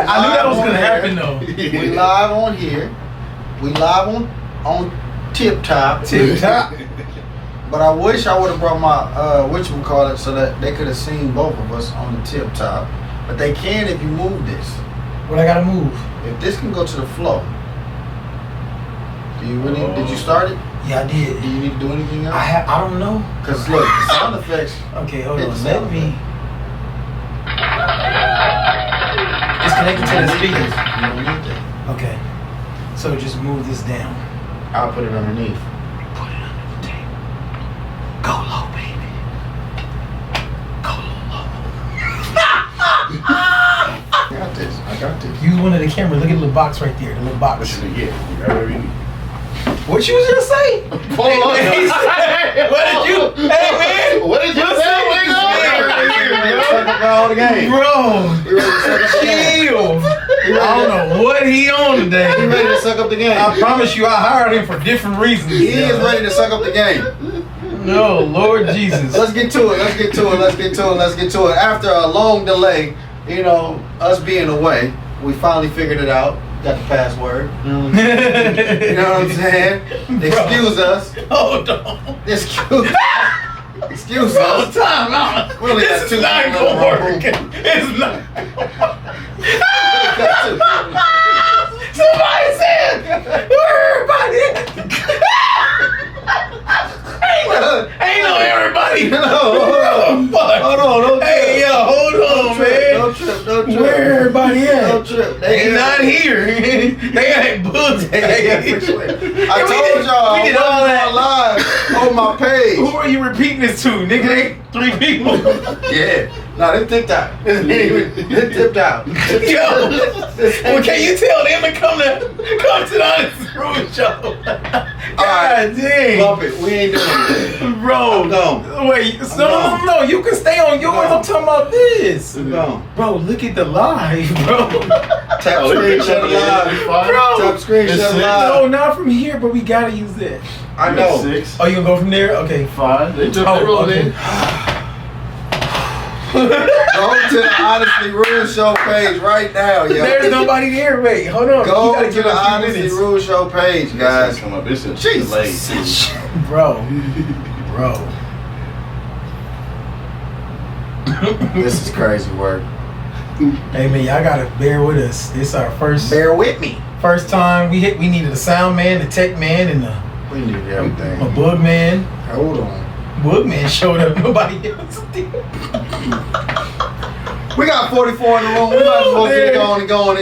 I knew that was gonna happen though. We live on here. We live on Tip Top. Tip Top. But I wish I would have brought my whatchamacallit so that they could have seen both of us on the Tip Top. But they can if you move this. What I gotta move? If this can go to the flow. Do you really? Did you start it? Yeah, I did. Do you need to do anything else? I don't know. Cause look, the sound effects. Okay, hold on. Let me. It's connected to the speakers. You don't need that. Okay. So just move this down. I'll put it underneath. Put it under the table. Go low, baby. Go low. I got this. I got this. Use one of the cameras. Look at the little box right there. The little box. You got whatever you need. What you was just say? What did you? Hey man. What did you say? Bro, chill. I don't know what he on today. He ready to suck up the game. I promise you, I hired him for different reasons. He is ready to suck up the game. No, Lord Jesus. Let's get to it. After a long delay, you know, us being away, we finally figured it out. Got the password. You know what I'm saying? Excuse us. Hold on. Excuse Bro, us. time out. This is not gonna work. It's not. Somebody said, where everybody at? Ain't no everybody. No, hold on. Hey, yo, hold on, man. Don't trip. Where everybody at? Don't trip. They not here. They ain't books. I told y'all, we did all that live on my page. Who are you repeating this to, nigga? They 3 people. Yeah. No, they tipped out. They tipped out. Yo, well, can you tell them to come to the Honest Room show? God dang. Bump it. We ain't doing it. Bro, I'm gone. Wait, no, you can stay on yours. I'm talking about this. I'm gone. Bro, look at the live, bro. Tap screen, shut it live. Bro. Tap screen, shut it live. No, not from here, but we gotta use that. I know. 6. Oh, you gonna go from there? Okay. 5. They took okay. Go to the Honestly Rude Show page right now, yo. There's nobody there. Wait, hold on. Go to the Honestly Rude Show page, guys. Come up. It's a Jesus. Bro. This is crazy work. Hey man, y'all gotta bear with us. This is our first. Bear with me. First time we needed a sound man, the tech man, and We need everything. a boog man. Hold on. Boog man showed up. Nobody else did. We got 44 in the room. We might as well get going.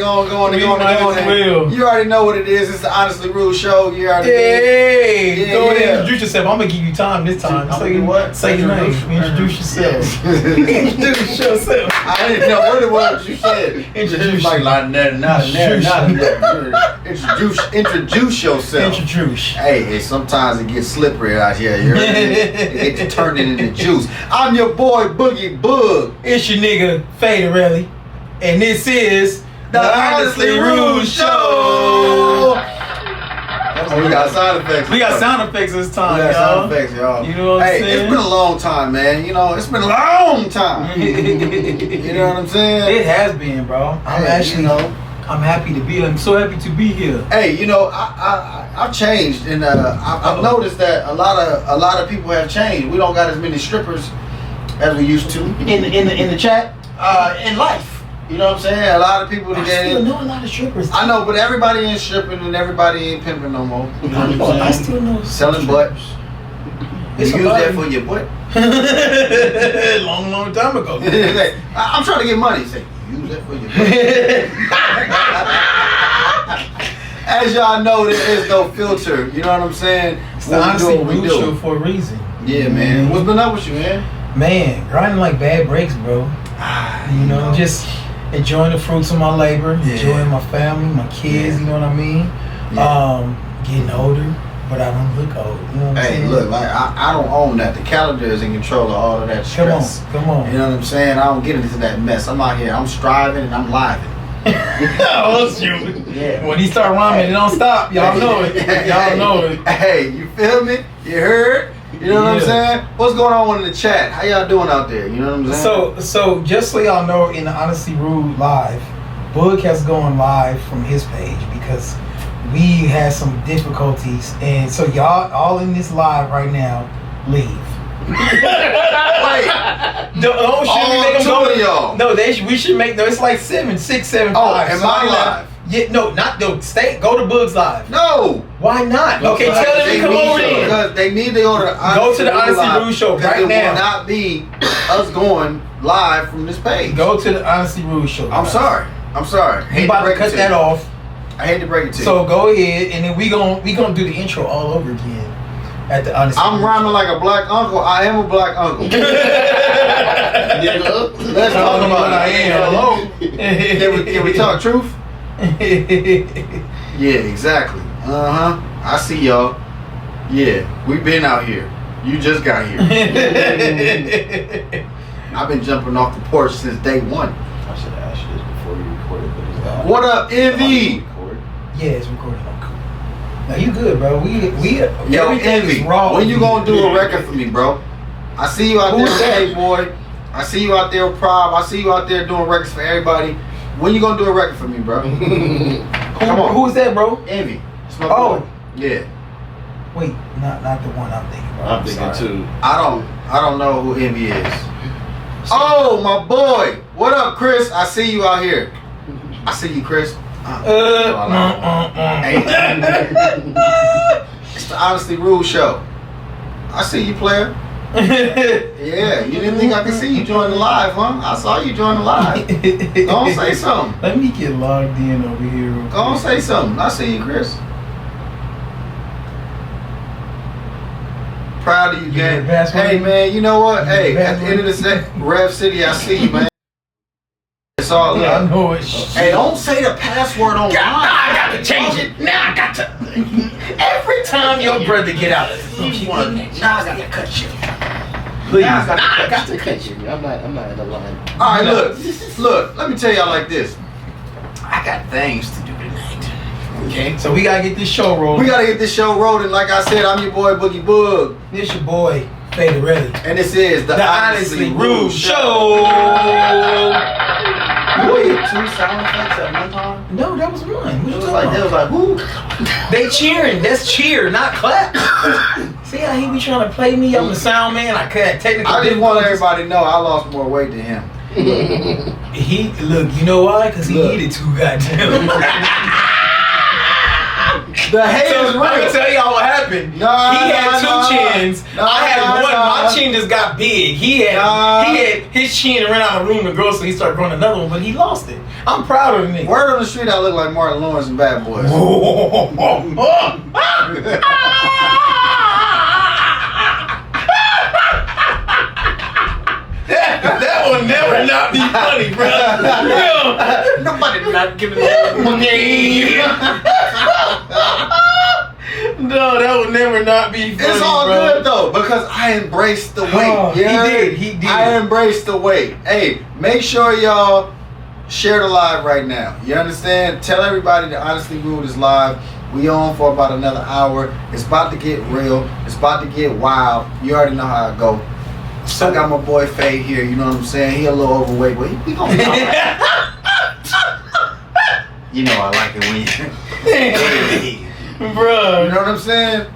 You already know what it is. It's the Honestly Rude Show. You already Hey, go ahead and introduce yourself. I'm gonna give you time this time. Say what? Say your name. Introduce yourself. Introduce yourself. I didn't know what it was you said. Introduce like introduce yourself. Introduce. Hey, sometimes it gets slippery out here. You heard me? It gets turned into juice. I'm your boy Boogie Boog. It's your nigga Faderelli, and this is the Honestly Rude Show. We got sound effects. We got sound effects this time, We got y'all. sound effects, y'all. You know what I'm saying? It's been a long time, man. You know, it's been a long time. You know what I'm saying? It has been, bro. I'm I'm happy to be here. I'm so happy to be here. Hey, you know, I've changed, and I've noticed that a lot of people have changed. We don't got as many strippers as we used to in the chat. In life, you know what I'm saying? A lot of people to get in. I still know a lot of strippers. I know, but everybody ain't stripping and everybody ain't pimping no more. You know what I'm saying? I still know selling butt. You use that for your butt. long time ago. I'm trying to get money. Say, use that for your butt. As y'all know, there is no filter. You know what I'm saying? It's the Honestly Rude Show for a reason. Yeah, man. What's been up with you, man? Man, grinding like bad breaks, bro. You know, just enjoying the fruits of my labor, enjoying my family, my kids, you know what I mean? Yeah. Getting older, but I don't look old, you know what I'm saying? Look, like I don't own that. The calendar is in control of all of that stress. Come on. You know what I'm saying? I don't get into that mess. I'm out here, I'm striving and I'm living. Oh, shoot. Yeah. When he start rhyming, it don't stop. Y'all know it. Y'all know it. Hey, you feel me? You heard? You know what I'm saying? What's going on in the chat? How y'all doing out there? You know what I'm saying? So just so y'all know, in the Honestly Rude live, Boog has gone live from his page because we had some difficulties, and so y'all all in this live right now, leave. Wait. Don't should we make them All go? two of y'all. No, we should make. No, it's like 7, 6, 7, 5. am I Somebody live? Yeah, no, not no. Stay. Go to Boog's live. No. Why not? Go Okay, to tell them to come over there. Because they need to go to the Go to the Honesty Rude show right It now. will not be us going live from this page. Go to the Honesty Rude show. I'm sorry. I'm sorry. We about to cut that off. I hate to break it to you. So go ahead, and then we gonna do the intro all over again at the Honesty. I'm Rude rhyming show. like a black uncle. I am a black uncle. Let's talk about it. I am. Hello. Can we talk truth? Yeah, exactly. I see y'all. Yeah, we've been out here. You just got here. I've been jumping off the porch since day one. I should have asked you this before you recorded, but it's not. What up, Envy? Yeah, it's recording. I'm cool. Now you good, bro. We Yo, everything is Envy. raw. When you gonna do a record for me, bro? I see you out Who's there, that? hey boy. I see you out there with Prob. I see you out there doing records for everybody. When you gonna do a record for me, bro? Come on. Who's that, bro? Envy. It's my Oh. boy. Yeah. Wait, not the one I'm thinking about. I'm thinking sorry. too. I don't know who Envy is. Oh, my boy. What up, Chris? I see you out here. I see you, Chris. It's the Honestly Rude show. I see you, player. Yeah, you didn't think I could see you join the live, huh? I saw you join the live. Go on, say something. Let me get logged in over here. real Go on, quick. say something. I see you, Chris. Proud of you, You get gang. the password? Hey, man, you know what? You Hey, get the at the end of the set, Rev City, I see you, man. It's all Yeah, I love. know it. Hey, don't say the password online. Now I got to change it. Now I got to. Every time your brother get out, Now I got to cut you. please. Now Now I I got to cut you. I'm not in the line. All right, look. Let me tell y'all like this. I got things to do tonight. Okay, so we gotta get this show rolling. We gotta get this show rolling. Like I said, I'm your boy Boogie Boog, This your boy, Faderelli. and this is the Honestly Rude Show. You waited 2 sound effects at one time? No, that was one. What It you was talking like, about? woo. They cheering. That's cheer, not clap. See how he be trying to play me? I'm the sound man. I cut technical. I just want difficulties. everybody to know I lost more weight than him. He look. You know why? Because he Look. needed to. Goddamn. The hate So is I'm gonna real. tell y'all what happened. Nah, He had nah, two nah. chins. Nah, I had nah, one. nah. My chin just got big. He had his chin ran out of the room to grow, so he started growing another one, but he lost it. I'm proud of the nigga. Word on the street, I look like Martin Lawrence and Bad Boys. That will never not be funny, bro. Real. Nobody not giving that money. No, that will never not be funny. It's all bro. good though, because I embraced the weight. Oh, he You heard? did. I embraced the weight. Hey, make sure y'all share the live right now. You understand? Tell everybody that Honestly Rude is live. We on for about another hour. It's about to get real. It's about to get wild. You already know how it go. So I got my boy Faye here. You know what I'm saying? He a little overweight, but he gonna be all right. You know I like it when you. Bro. You know what I'm saying?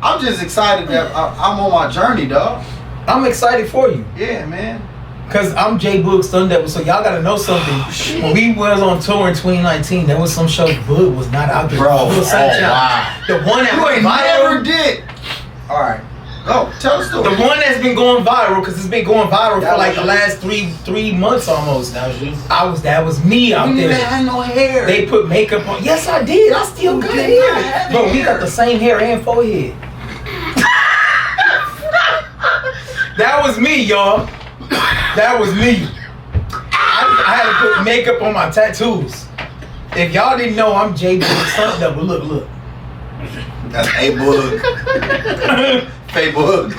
I'm just excited that I'm on my journey, dog. I'm excited for you. Yeah, man. Cause I'm J Boog Stun Devil, so y'all gotta know something. When we was on tour in 2019, there was some show Boog was not out there. Bro, Real Sunshine. wow. The one that You went ain't never viral. did. All right, go tell the story. The one that's been going viral, cause it's been going viral That for like was the you? last three months almost. That was you. That was me out You didn't there. even have no hair. They put makeup on. Yes, I did. I still got did not hair. have Bro, we hair. got the same hair and forehead. That was me, y'all. That was me. I had to put makeup on my tattoos. If y'all didn't know, I'm J Boog Stunt Double. Look. That's A Boog. Faye Boog.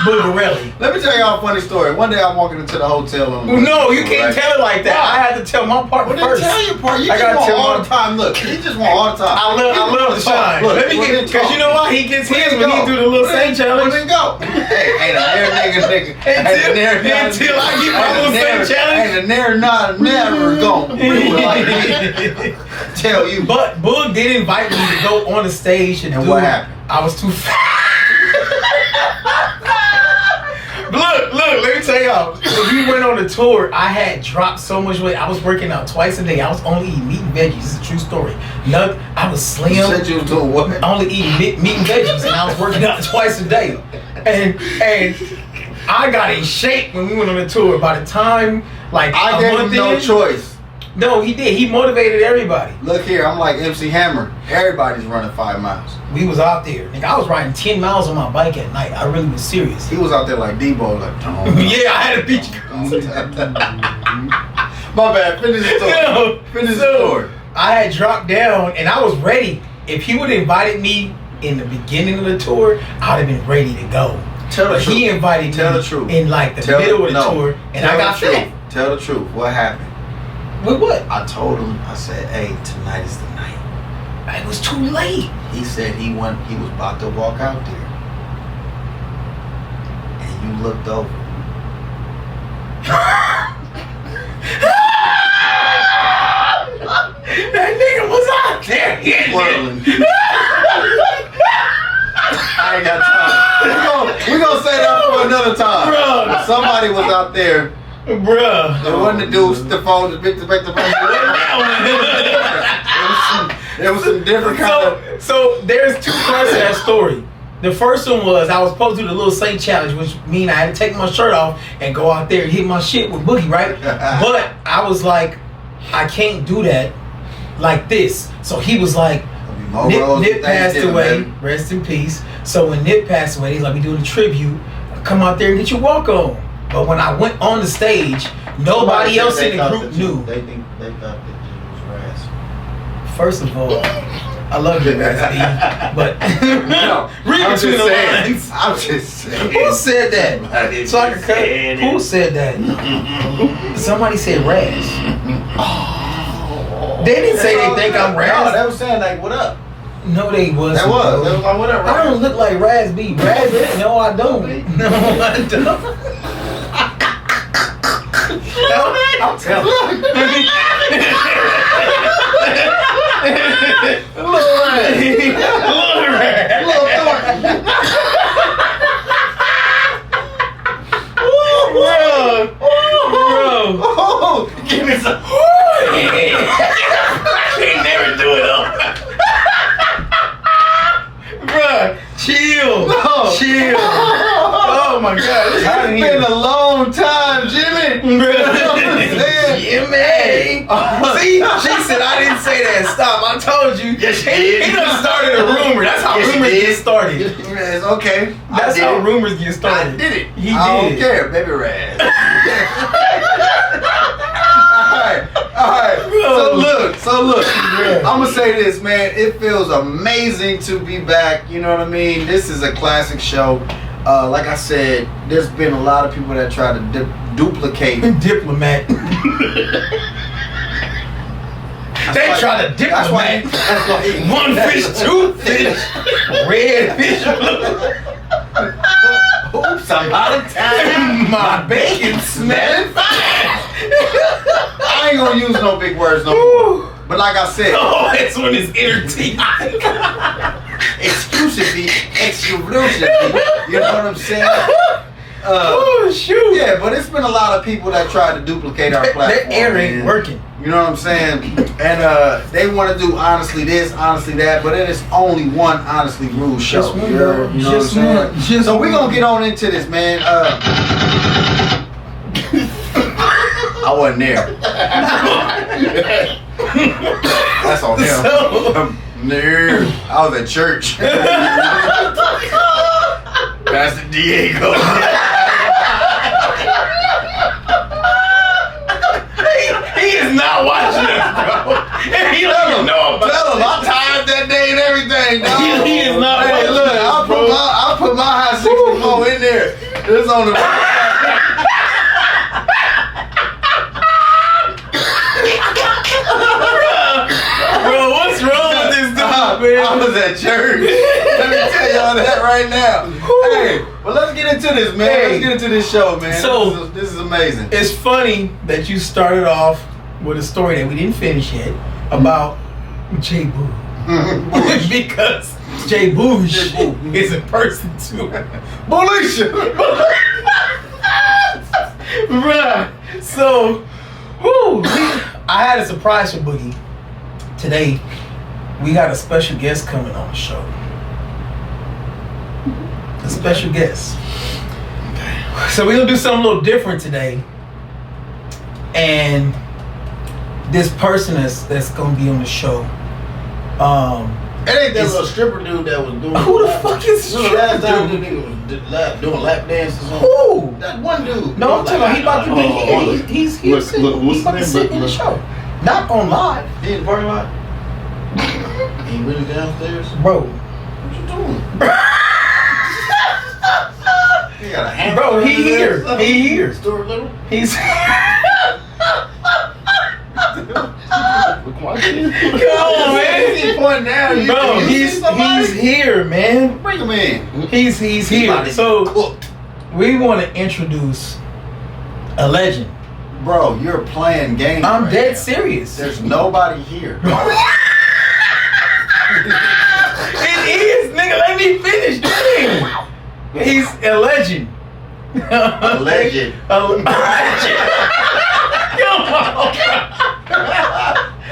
Boogarelli. Let me tell y'all a funny story. One day I'm walking into the hotel. No, you can't tell it like that. I had to tell my part first. Tell your part. You I just gotta want tell all my the time. Look, he just want all the time. I love the shine. Let me get, because you know why he gets his when he do the little Saint challenge. Where go? Hey, the nigga. Until I get my little Saint challenge. Ain't never gonna do it like this. Tell you. But Boog did invite me to go on the stage and do what it. happened? I was too fat. Look, let me tell y'all. When we went on the tour, I had dropped so much weight. I was working out twice a day. I was only eating meat and veggies. This is a true story. I was slim. You said you was doing what? Only eating meat and veggies, and I was working out twice a day. And I got in shape when we went on the tour. By the time, like, I gave him no choice. No, he did. He motivated everybody. Look here, I'm like MC Hammer. Everybody's running 5 miles. We was out there. Nigga, I was riding 10 miles on my bike at night. I really was serious. He was out there like Debo, like, yeah, I had to beat you. My bad. Finish the story. Finish the story. I had dropped down and I was ready. If he would have invited me in the beginning of the tour, I'd have been ready to go. Tell the truth. He invited me the truth. in like the middle of the tour, and I got fat. Tell the truth. What happened? With what? I told him. I said, "Hey, tonight is the night." It was too late. He said he was about to walk out there, and you looked over. That nigga was out there. Whirling. I ain't got time. We gonna say that for another time. Bruh. Somebody was out there. Bruh. It wasn't the dude the phone to pick the There was some different kind of. So there's two parts to that story. The first one was I was supposed to do the little Saint challenge, which mean I had to take my shirt off and go out there and hit my shit with Boogie, right? But I was like, I can't do that like this. So he was like, Nip passed away. Man. Rest in peace. So when Nip passed away, he's like, we doing a tribute. Come out there and get your walk on. But when I went on the stage, nobody else in the group knew. They thought that you was Raz. First of all, I love you, Raz B. But no, read between the lines. I'm just saying. Who said that? So I could cut. Who said that? Somebody said Raz. They didn't say they think I'm Raz. No, they was saying like, what up? No, they wasn't. They was like, what up, Raz? I don't look like Raz B. Raz B? No, I don't. No, I don't. I'll tell you. Little Raz. Little Raz. Little Thornton. Bro. Give me some. I can't never do it up. Bruh, chill. No. Chill. Oh my God. It's been a long time, Jimmy. Jimmy. See, she said I didn't say that. Stop. I told you. Yes, she did. He done started a rumor. That's how rumors get started. It's okay. That's how rumors get started. I did it. He I don't care, baby Raz. Alright. So look. I'm gonna say this, man. It feels amazing to be back. You know what I mean? This is a classic show. Like I said, there's been a lot of people that try to duplicate. Diplomat. They try to diplomat. That's why one fish, two fish, red fish. Oops, I'm out of time. My bacon smelling fine. I ain't gonna use no big words no more. But like I said, that's when it's inner teeth. exclusively. You know what I'm saying? Shoot. Yeah, but it's been a lot of people that try to duplicate our platform. That air ain't working. You know what I'm saying? And they want to do honestly this, honestly that, but it is only one honestly rule show. Just one, you know what I'm saying? So we're gonna get on into this, man. I wasn't there. That's on him. No, I was at church. Pastor Diego. He is not watching us, bro. He don't even know about Tell him I timed that day and everything, dog. He is not watching look, us, bro. I put my high 64 in there. This on the. Bro, what's wrong with this dude, man? I was at church. Let me tell y'all that right now. Hey, well, let's get into this, man. Hey. Let's get into this show, man. So, this is amazing. It's funny that you started off with a story that we didn't finish yet about J Boog. Because J Boog is a person too. Bullshit. Bruh. So, I had a surprise for Boogie. Today, we got a special guest coming on the show. A special guest. So we're gonna do something a little different today. And this person that's gonna be on the show. It ain't that little stripper dude that was doing. Who the fuck is the stripper last time dude? the nigga was doing lap dances on. Who? That one dude. No, I'm telling you, he about to be here. He's What's about to his sit name? in the show. Not on live. He in the parking lot? He really downstairs? Bro. What you doing? He got a hammer. Bro, he here. He here. Stuart Little? He's Look my kid. Come on, man. He's pointing down. Bro, You see he's somebody? here, man. Bring him in. He's here. about to So get cooked. we want to introduce a legend. Bro, you're playing games. I'm right dead now. serious. There's nobody here. It is, nigga. Let me finish. Damn. He's a legend. A legend. A legend. Come on.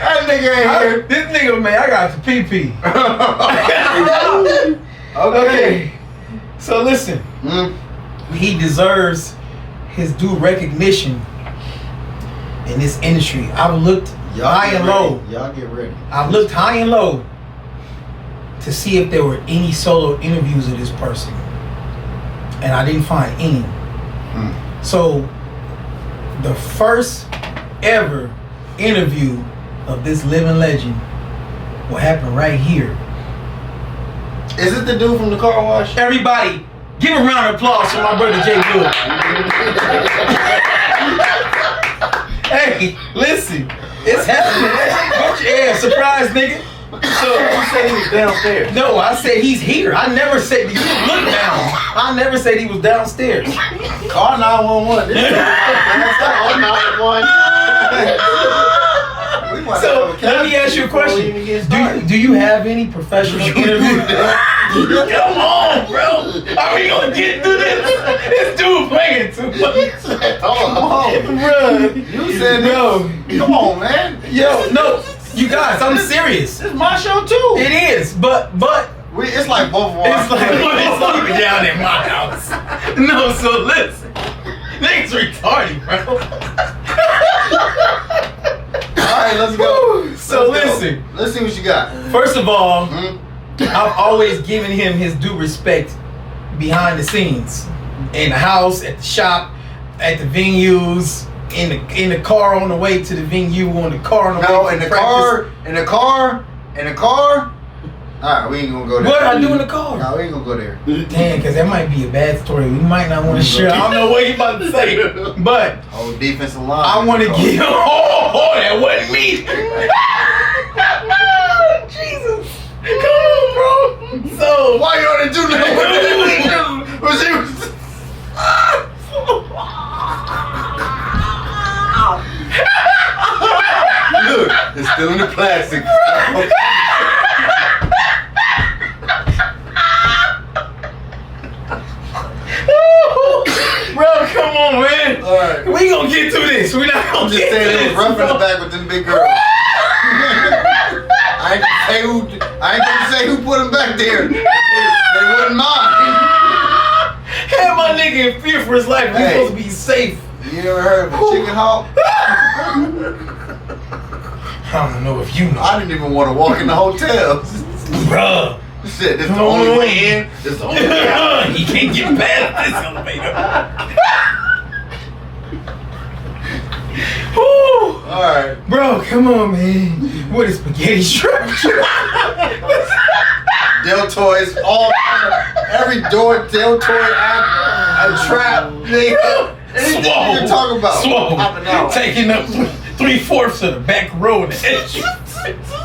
That nigga ain't here. This nigga, man, I got the PP. Okay. So listen, he deserves his due recognition in this industry. I've looked high and low. Y'all get ready. I've looked high and low to see if there were any solo interviews of this person, and I didn't find any. So the first ever interview of this living legend will happen right here. Is it the dude from the car wash? Everybody, give a round of applause for my brother J Boog. Hey, listen, it's happening. Yeah, surprise, nigga. So You said he was downstairs. no, I said he's here. I never said you look down. I never said he was downstairs. Call 911. This is Oh, not one. We might So have a let me ask you a before we question. even get started. Do you have any professional interviews? Come on, bro. Are we gonna get through this? This dude playing too much. Come on. Bro. You said Bro. Come on, man. Yo, no. You guys, I'm serious. This is my show too. It is, but It's like both of our it's like down in my house. No, so listen. Niggas retarded, bro. Alright, let's go. So Let's go. listen. Let's see what you got. First of all, Mhm. I've always given him his due respect behind the scenes. In the house, at the shop, at the venues, in the car on the way to the venue, on the car on the No, way in to the practice. car. Alright, we ain't gonna go there. What did I do in the car? No, we ain't gonna go there. Damn, because that might be a bad story. We might not want to share. I don't know what you about to say, but Oh, defensive line. I want to get. Oh, that wasn't me. Jesus, come on, bro. So Why you want to do that? Was he? Look, it's still in the plastic. Bro, come on, man. All right. We gonna get through this. We not gonna I'm just get saying through it this. was rough in bro. the back with them big girls. I ain't gonna say who put them back there. They wouldn't mind. Had my nigga in fear for his life. He's Hey. supposed to be safe. You ever heard of a chicken hawk? I don't know if you know. I didn't even want to walk in the hotel. Bruh. Shit, this is the only way in. This is the only way out. He can't get past this elevator. Woo. Alright. Bro, come on, man. What is spaghetti strap? Deltoids, every door Deltoid app trap, nigga. Anything you can talk about. Popping out. Taking up 3/4 of the back road.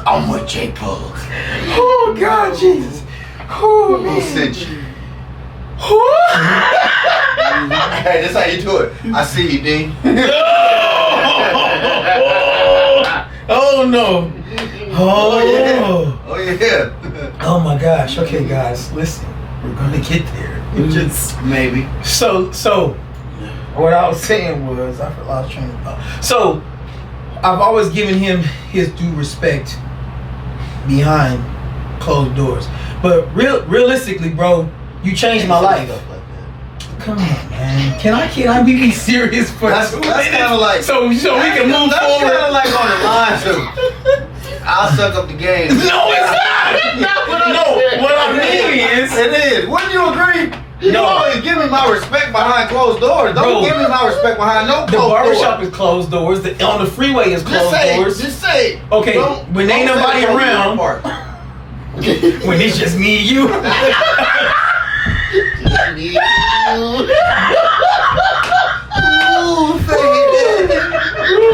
I'm with J Boog. Oh God, Jesus. Oh man. Who sent you? Hey, that's how you do it. I see you, D. Oh no. Oh yeah. Oh yeah. Oh my gosh. Okay, guys, listen. We're gonna get there. Just maybe. So what I was saying was I lost train of thought. So I've always given him his due respect behind closed doors. But realistically, bro, you changed my life. Come on, man. Can I be serious for that's kind of like so we can move that's forward. That's kind of like on the line too. I'll suck up the game. No, it's not. No, what I mean is it is. Wouldn't you agree? You No. always give me my respect behind closed doors. Don't give me my respect behind no closed doors. The barbershop is closed doors. On the freeway is closed doors. Just say. Okay, when ain't nobody around. When it's just me and you. Oh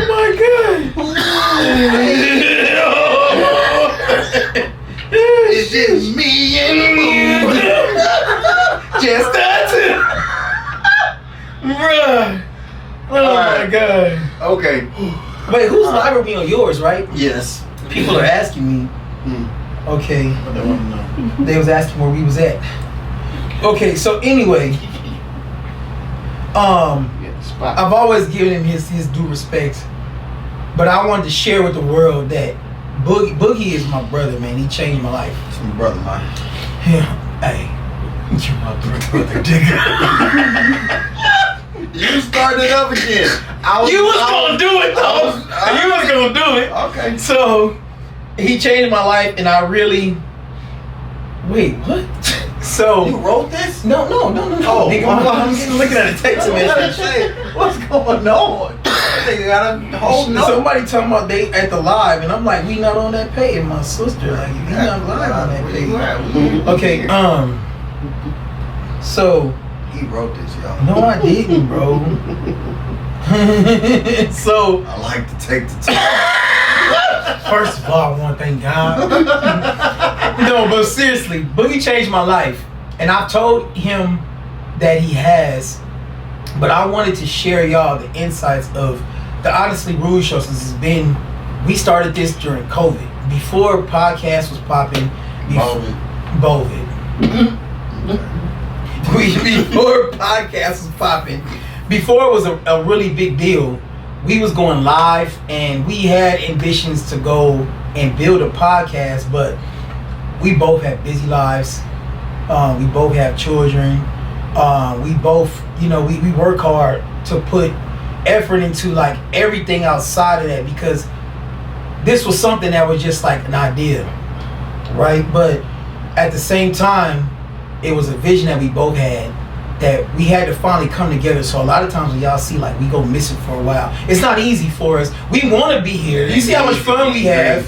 my God. It's just me and you. Just us. Bruh. Oh my God. Okay. Wait, whose live will be on yours, right? Yes. People are asking me. Okay. But they want to know. They was asking where we was at. Okay, so anyway, I've always given him his due respect, but I wanted to share with the world that Boogie is my brother, man. He changed my life. It's my brother, man. Yeah, hey, you're my brother, digger. You started up again. You was gonna do it though. You was gonna do it. Okay. So he changed my life, and I really. Wait, what? So you wrote this? No. Oh, nigga, I'm looking at a text message. What's going on? Nigga got a whole note. Somebody talking about they at the live, and I'm like, we not on that page. And my sister like, we not live on that page. Okay, so he wrote this, y'all. no, I didn't, bro. So I like to take the time. First of all, I want to thank God. No, but seriously, Boogie changed my life. And I've told him that he has. But I wanted to share y'all the insights of the Honestly Rude Show since it's been, we started this during COVID. Before podcast was popping. Bovid. Before podcast was popping. Before it was a really big deal. We was going live and we had ambitions to go and build a podcast, but we both have busy lives. We both have children. We both, we work hard to put effort into like everything outside of that because this was something that was just like an idea, right? But at the same time, it was a vision that we both had that we had to finally come together. So a lot of times when y'all see like we go missing for a while, it's not easy for us. We want to be here. You see how much fun we have.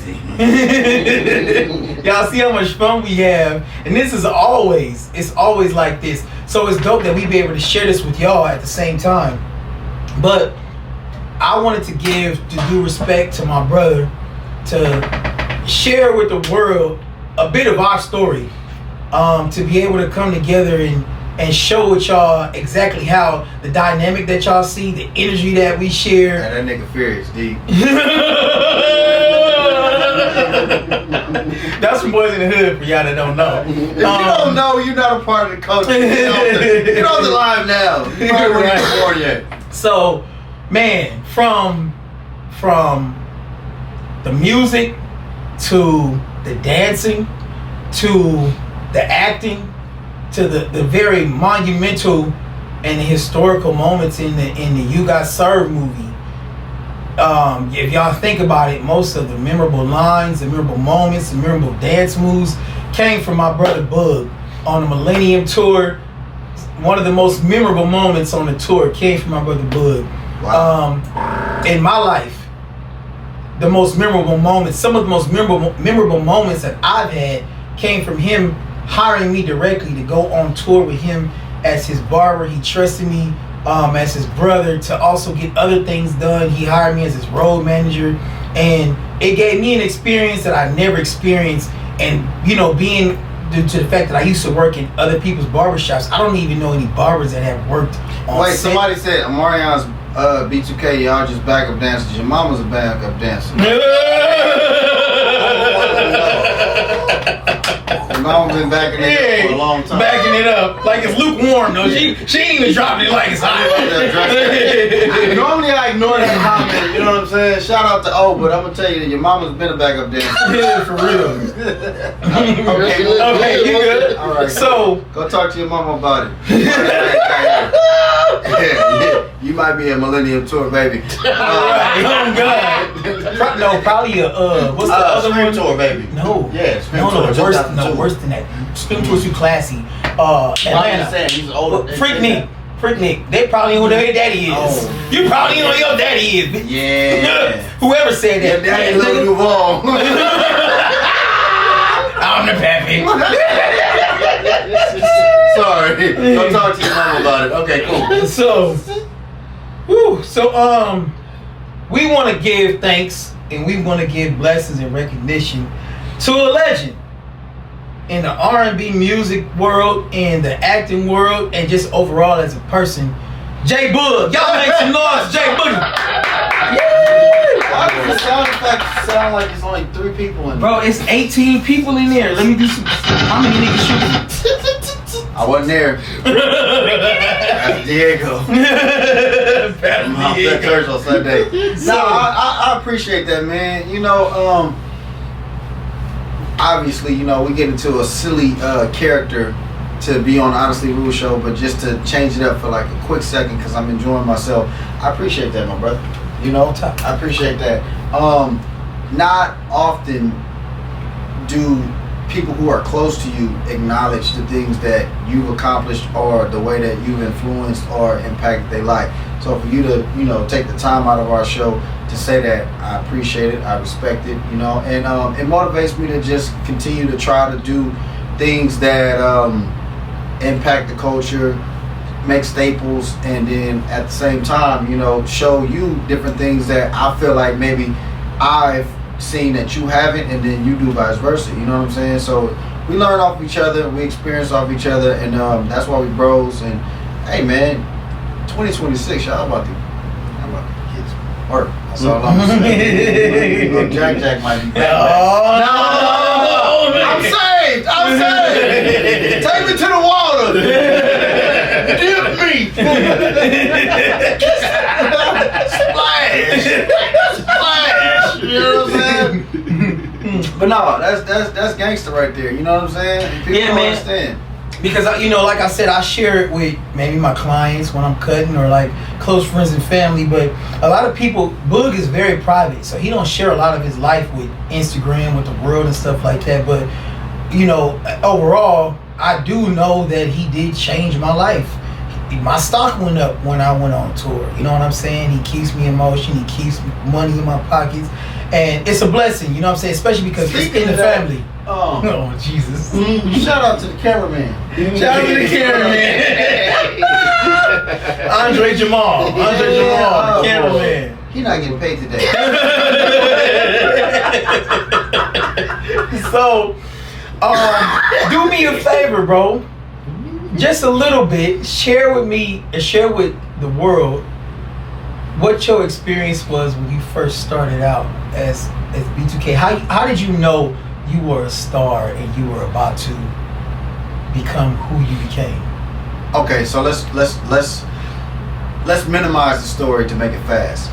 Y'all see how much fun we have. And it's always like this. So it's dope that we be able to share this with y'all at the same time. But I wanted to give the due respect to my brother to share with the world a bit of our story. To be able to come together and show with y'all exactly how the dynamic that y'all see, the energy that we share. Man, that nigga furious, D. That's from Boys in the Hood for y'all that don't know. If you don't know, you're not a part of the culture. Get on the live now. You probably weren't even born yet. So, man, from the music to the dancing to the acting to the very monumental and historical moments in the You Got Served movie. If y'all think about it, most of the memorable lines, the memorable moments, the memorable dance moves came from my brother Boog on the Millennium Tour. One of the most memorable moments on the tour came from my brother Boog. Wow. In my life, the most memorable moments, some of the most memorable moments that I've had came from him hiring me directly to go on tour with him as his barber. He trusted me as his brother to also get other things done. He hired me as his road manager, and it gave me an experience that I never experienced. And you know, being due to the fact that I used to work in other people's barbershops, I don't even know any barbers that have worked on Wait, set. somebody said Marion's B2K, y'all just backup dancers. Your mama's a backup dancer. Your mama been backing it up for a long time. Backing it up like it's lukewarm though. She ain't even dropping it like it's hot. Normally I ignore that comment, you know what I'm saying? Shout out to O, but I'm gonna tell you that your mama's been a backup dancer. Yeah, for real. Okay, you good? All right. So go talk to your mama about it. You might be a millennium tour baby. Alright, oh God. No, probably a what's the other Scream one? Tour baby. No. Yeah, Scream No, Tour. worse than that. Scream Tour's too classy. Atlanta. Saying, he's older. Freak Nick. They probably know who their daddy is. Oh. You probably know who your daddy is. Yeah. Whoever said that. Your daddy Lil Duval. I'm the pappy. Sorry. Go talk to your mama about it. Okay, cool. So, we want to give thanks and we want to give blessings and recognition to a legend in the R&B music world, in the acting world, and just overall as a person, J Boog. Y'all make some noise, J Boog. Why does the sound effect sound like it's only 3 people in there? Bro, it's 18 people in there. Let me do some. How many niggas shooting? I wasn't there. That's Diego. I'm off that church on Sunday. No, I appreciate that, man. You know, obviously, you know, we get into a silly character to be on the Honestly Rule show, but just to change it up for like a quick second because I'm enjoying myself. I appreciate that, my brother. You know, I appreciate that. Not often do people who are close to you acknowledge the things that you've accomplished or the way that you've influenced or impacted their life. So for you to, you know, take the time out of our show to say that, I appreciate it, I respect it, you know, and it motivates me to just continue to try to do things that impact the culture, make staples, and then at the same time, you know, show you different things that I feel like maybe I've seen that you haven't, and then you do vice versa. You know what I'm saying? So we learn off each other, we experience off each other, and that's why we bros. And hey, man, 2026, y'all about to get some work. That's all I'm saying. You know, Jack might be back. No, I'm saved. Take me to the water. Dip me. Splash. You know what I'm saying? But no, that's gangster right there. You know what I'm saying? People Yeah, don't man. understand. because you know, like I said, I share it with maybe my clients when I'm cutting or like close friends and family. But a lot of people, Boog is very private, so he don't share a lot of his life with Instagram, with the world and stuff like that. But you know, overall, I do know that he did change my life. My stock went up when I went on tour. You know what I'm saying? He keeps me in motion. He keeps money in my pockets. And it's a blessing, you know what I'm saying? Especially because it's in the family. Oh, Jesus. Shout out to the cameraman. Shout out to the cameraman. Andre Jamal, the cameraman. He not getting paid today. So, do me a favor, bro. Just a little bit. Share with me and share with the world what your experience was when you first started out as B2K. How did you know you were a star and you were about to become who you became? Okay, so let's minimize the story to make it fast.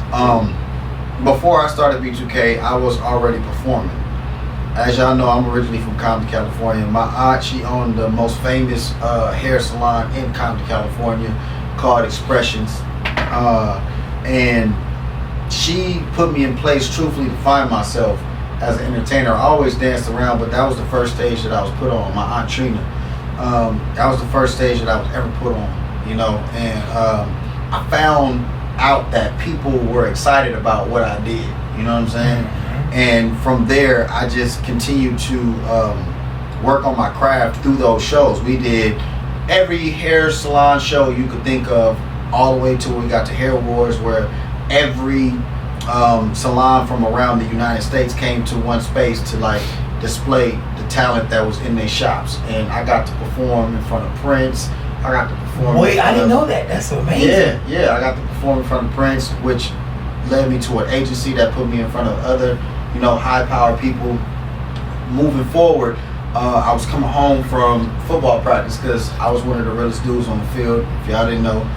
Before I started B2K, I was already performing. As y'all know, I'm originally from Compton, California. My aunt, she owned the most famous hair salon in Compton, California called Expressions. And she put me in place, truthfully, to find myself as an entertainer. I always danced around, but that was the first stage that I was put on. My Aunt Trina. That was the first stage that I was ever put on, you know. And I found out that people were excited about what I did, you know what I'm saying? And from there, I just continued to work on my craft through those shows. We did every hair salon show you could think of, all the way to when we got to Hair Wars, where every salon from around the United States came to one space to like display the talent that was in their shops. And I got to perform in front of Prince. I got to perform. Wait, I didn't know that. That's amazing. Yeah. I got to perform in front of Prince, which led me to an agency that put me in front of other, high-powered people. Moving forward, I was coming home from football practice because I was one of the realest dudes on the field. If y'all didn't know.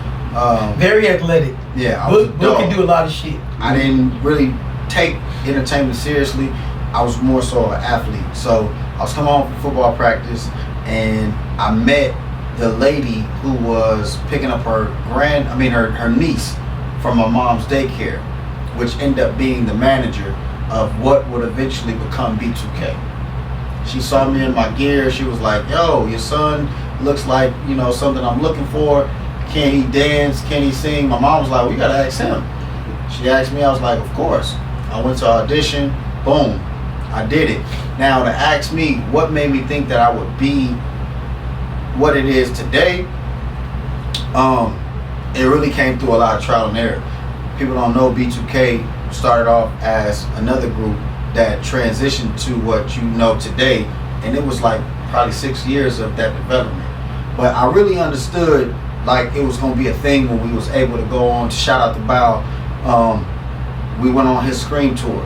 Very athletic. Yeah, I was Boog can do a lot of shit. I didn't really take entertainment seriously. I was more so an athlete. So I was coming home from football practice, and I met the lady who was picking up her niece from my mom's daycare, which ended up being the manager of what would eventually become B2K. She saw me in my gear. She was like, "Yo, your son looks like something I'm looking for. Can he dance? Can he sing?" My mom was like, "We gotta ask him." She asked me. I was like, "Of course." I went to audition. Boom, I did it. Now to ask me what made me think that I would be what it is today, it really came through a lot of trial and error. People don't know B2K started off as another group that transitioned to what you know today, and it was like probably 6 years of that development. But I really understood like it was gonna be a thing when we was able to go on. To shout out to Bow, we went on his Scream tour,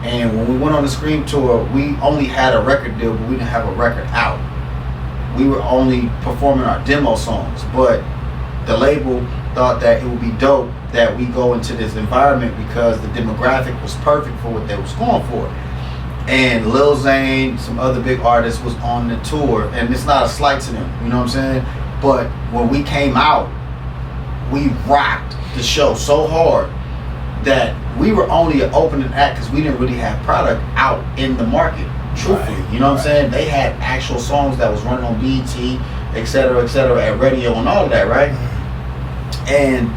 and when we went on the Scream tour, we only had a record deal, but we didn't have a record out. We were only performing our demo songs, but the label thought that it would be dope that we go into this environment because the demographic was perfect for what they was going for. And Lil Zane, some other big artists was on the tour, and it's not a slight to them, you know what I'm saying? But when we came out, we rocked the show so hard that we were only an opening act because we didn't really have product out in the market, truthfully. Right, you know what I'm saying? They had actual songs that was running on BET, et cetera, at radio and all of that, right? And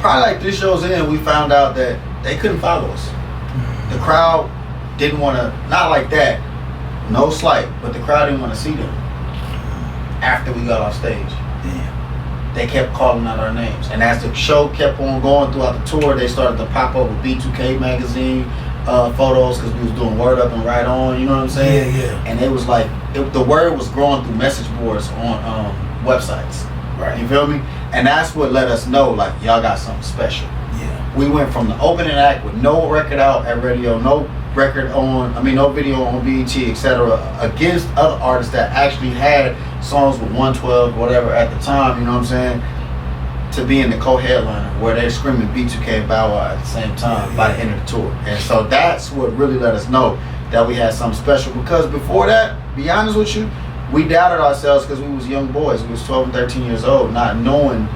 probably like 3 shows in, we found out that they couldn't follow us. The crowd didn't want to, not like that, no slight, but the crowd didn't want to see them after we got off stage. Damn. They kept calling out our names. And as the show kept on going throughout the tour, they started to pop up with B2K magazine photos because we was doing Word Up and Right On, you know what I'm saying? Yeah. And it was like, the word was growing through message boards on websites. Right. You feel me? And that's what let us know, like, y'all got something special. Yeah. We went from the opening act with no record out at radio, no video on BET, etc., against other artists that actually had songs with 112, whatever at the time, you know what I'm saying, to be in the co-headliner where they're screaming B2K and Bow Wow at the same time by the end of the tour. And so that's what really let us know that we had something special, because before that, be honest with you, we doubted ourselves because we was young boys. We was 12 and 13 years old, not knowing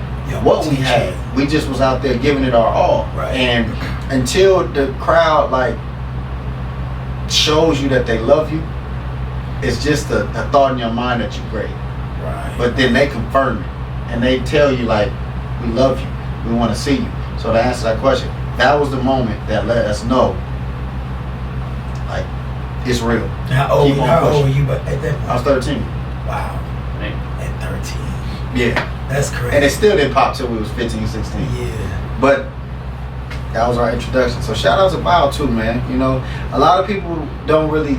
what we had. We just was out there giving it our all. Right. And until the crowd like shows you that they love you, it's just a thought in your mind that you're great. Right. But then they confirm it and they tell you like, we love you, we want to see you. So to answer that question, that was the moment that let us know, like, it's real. How old were you at that point? I was 13. Wow. At 13. Yeah. That's crazy. And it still didn't pop till we was 15, 16. Yeah. But that was our introduction. So shout out to Bow too, man. You know, a lot of people don't really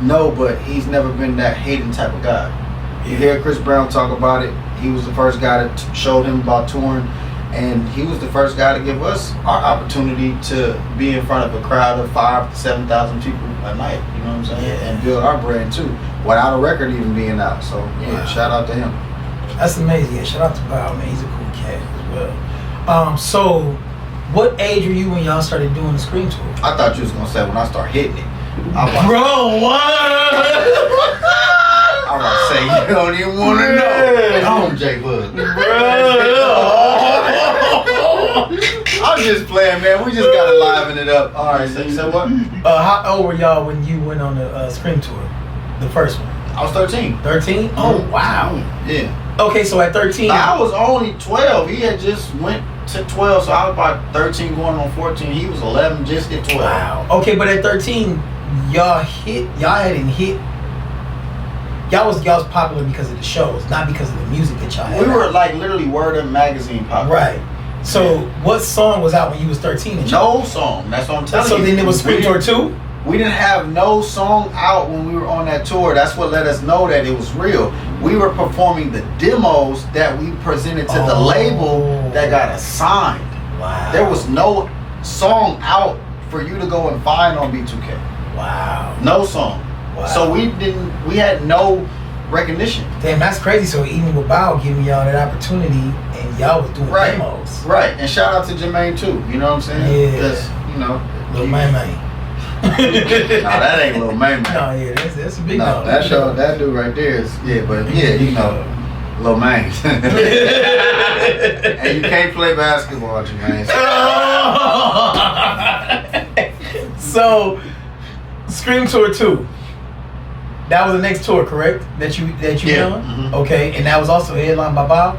know, but he's never been that hating type of guy. You hear Chris Brown talk about it. He was the first guy that showed him about touring, and he was the first guy to give us our opportunity to be in front of a crowd of 5,000 to 7,000 people a night. You know what I'm saying? Yeah. And build our brand too, without a record even being out. So yeah, wow. Shout out to him. That's amazing. Yeah, shout out to Bow, man. He's a cool cat as well. So, what age were you when y'all started doing the Scream tour? I thought you was gonna say when I start hitting it. Bro, what? I was about to say, you don't even want to know. Home, J Boog. I'm just playing, man. We just gotta liven it up. All right, so you said what? How old were y'all when you went on the Scream tour? The first one? I was 13. 13? Oh, wow. Yeah. Okay, so at 13. I was only 12. He had just went to 12, so I was about 13 going on 14. He was 11, just hit 12. Wow. Okay, but at 13, y'all hadn't hit y'all was popular because of the shows, not because of the music that y'all had. We were like literally Word Up magazine popular. Right. So what song was out when you was 13? No song. That's what I'm telling you. So then it was Scream Tour 2? We didn't have no song out when we were on that tour. That's what let us know that it was real. We were performing the demos that we presented to the label that got us signed. Wow. There was no song out for you to go and find on B2K. Wow. No song. Wow. So we had no recognition. Damn, that's crazy. So even with Bow giving y'all that opportunity and y'all was doing demos. Right. And shout out to Jermaine too. You know what I'm saying? Yeah. Because, you know. Lil May May. No, that ain't Lil May May. No, yeah, that's a big no, dog. that dude right there is, but you know, Lil May. And you can't play basketball, Jermaine. So, Scream Tour 2. That was the next tour, correct? That you done? Mm-hmm. Okay, and that was also headlined by Bob?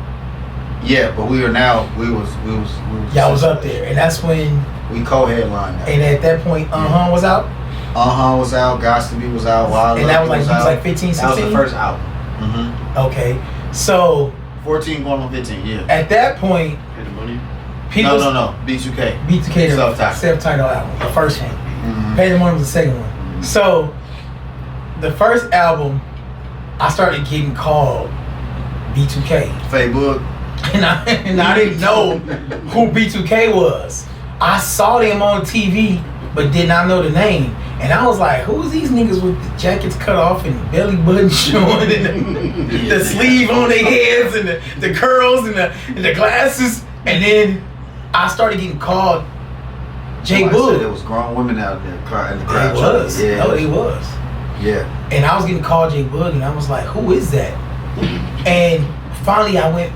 Yeah, but we was Y'all was up there, and that's when we co-headlined that. And at that point, was out? Was out, Gots to Be was out, Wild and that was Lucky like 15, 16? That was the first album. Mm-hmm. Okay, so 14 going on 15, yeah. At that point, people No. B2K. B2K, self-titled album, the first one. Mm-hmm. Pay the Money was the second one. Mm-hmm. So the first album, I started getting called B2K. J Boog. And I didn't know who B2K was. I saw them on TV, but did not know the name. And I was like, who's these niggas with the jackets cut off and the belly button showing and the sleeve on their heads and the curls and the glasses? And then I started getting called J Boog. There was grown women out there crying. It was. Yeah. No, it was. Yeah. And I was getting called J Boog, and I was like, who is that? And finally, I went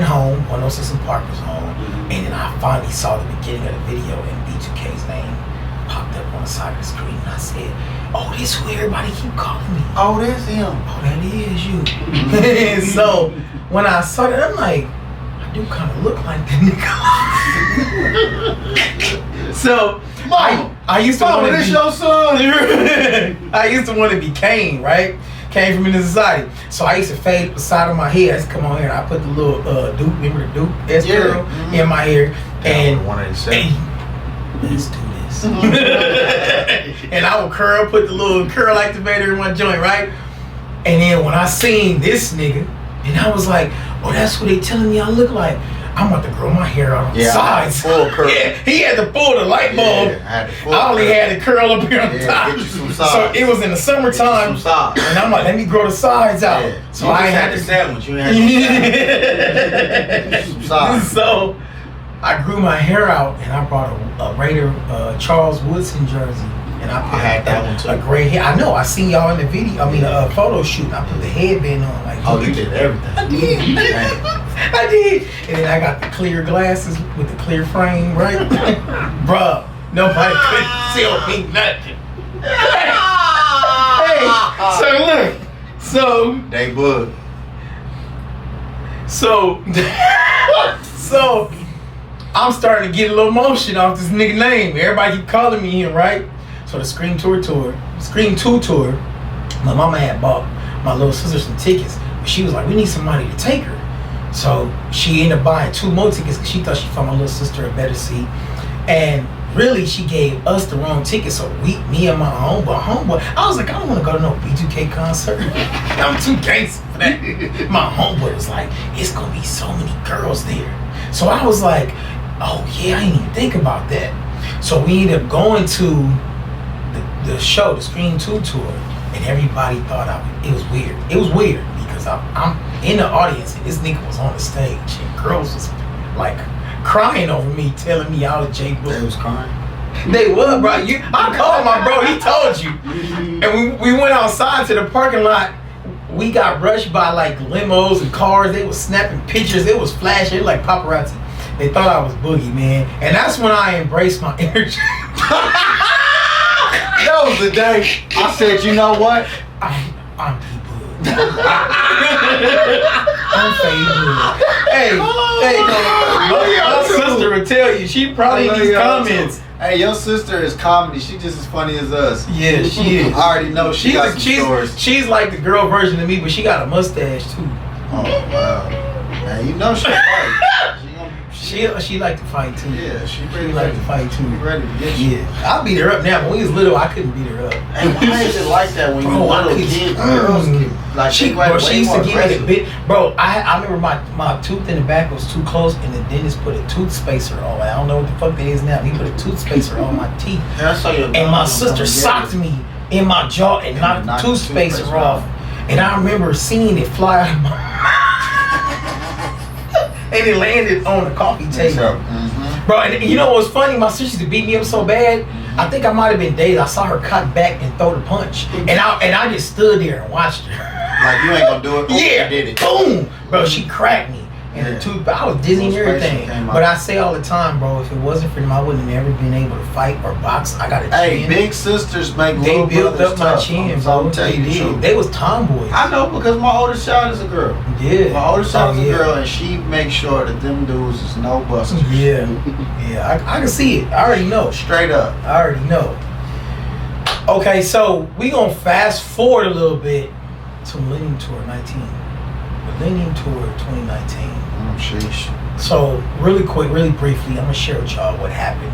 home. One of Sister Park was home, and then I finally saw the beginning of the video, and B2K's name popped up on the side of the screen, and I said, "Oh, this who everybody keep calling me. Oh, that's him. Oh, that is you." And so when I saw that, I'm like, I do kind of look like that nigga. So I used to want to be your son. I used to want to be Kane, right? Came from in society. So I used to fade the side of my hair. I used to come on here and I put the little Duke, remember the Duke S curl in my hair. And 187. Let's do this. And I would put the little curl activator in my joint, right? And then when I seen this nigga, and I was like, oh, that's what they telling me I look like. I'm about to grow my hair out on the sides. Full curl. Yeah, he had to pull the light bulb. I only had the curl up here on the top. So it was in the summertime. And I'm like, let me grow the sides out. Yeah. So I had to sandwich. You had to So I grew my hair out and I brought a Raider Charles Woodson jersey. And I had that one too. A gray hair. I know. I seen y'all in the video. I mean, a photo shoot. And I put the headband on. Like, oh, you did everything. I did. I did. And then I got the clear glasses with the clear frame, right? Bruh, nobody could tell me nothing. Hey, so look. So J Boog. So I'm starting to get a little motion off this nigga name. Everybody keep calling me him, right? So the Scream 2 tour, my mama had bought my little sister some tickets. But she was like, we need somebody to take her. So she ended up buying 2 more tickets because she thought she found my little sister a better seat. And really, she gave us the wrong ticket. So me and my homeboy, I was like, I don't want to go to no B2K concert. I'm too gangster for that. My homeboy was like, it's going to be so many girls there. So I was like, oh yeah, I didn't even think about that. So we ended up going to the show, the Scream 2 tour, and everybody thought it was weird. It was weird because I'm in the audience and this nigga was on the stage and girls was like crying over me, telling me I was J Boog. They was crying. They were, bro. I called my bro. He told you. And we went outside to the parking lot. We got rushed by like limos and cars. They was snapping pictures. It was flashing. It was like paparazzi. They thought I was Boogie, man. And that's when I embraced my energy. That was the day I said, you know what? I'm J Boog. I'm J Boog. Hey, my sister would tell you. She probably in these comments Hey, your sister is comedy. She just as funny as us. Yeah, she is. I already know she got some stories. She's like the girl version of me, but she got a mustache too. Oh wow. Man, you know she fight. She like to fight too. Yeah, she like to fight too. She ready to get you. Yeah, I beat her up now. When we was little, I couldn't beat her up. And why is it like that when you little kid? Girls like she used to give me the bit. Bro, I remember my tooth in the back was too close, and the dentist put a tooth spacer on. I don't know what the fuck that is now. He put a tooth spacer on my teeth. And my sister socked me in my jaw and knocked the tooth spacer off. And I remember seeing it fly out of my and it landed on the coffee table. Bro, and you know what was funny? My sister used to beat me up so bad. I think I might have been dazed. I saw her cut back and throw the punch. And I just stood there and watched her. Like, you ain't gonna do it? Yeah, did it. Boom! Bro, she cracked me. And the tooth, I was dizzy and everything. But I say all the time, bro, if it wasn't for them, I wouldn't have never been able to fight or box. I got a chin. Hey, big sisters make little brothers built up my tough. chin, bro. They did. They was tomboys. I know, because my oldest child is a girl. Yeah. My oldest child is a girl, and she makes sure that them dudes is no busters. Yeah. Yeah, I can see it. I already know. Straight up. I already know. Okay, so we gonna fast forward a little bit to Millennium Tour 19. Millennium Tour 2019. Sheesh. So really quick, really briefly, I'm gonna share with y'all what happened.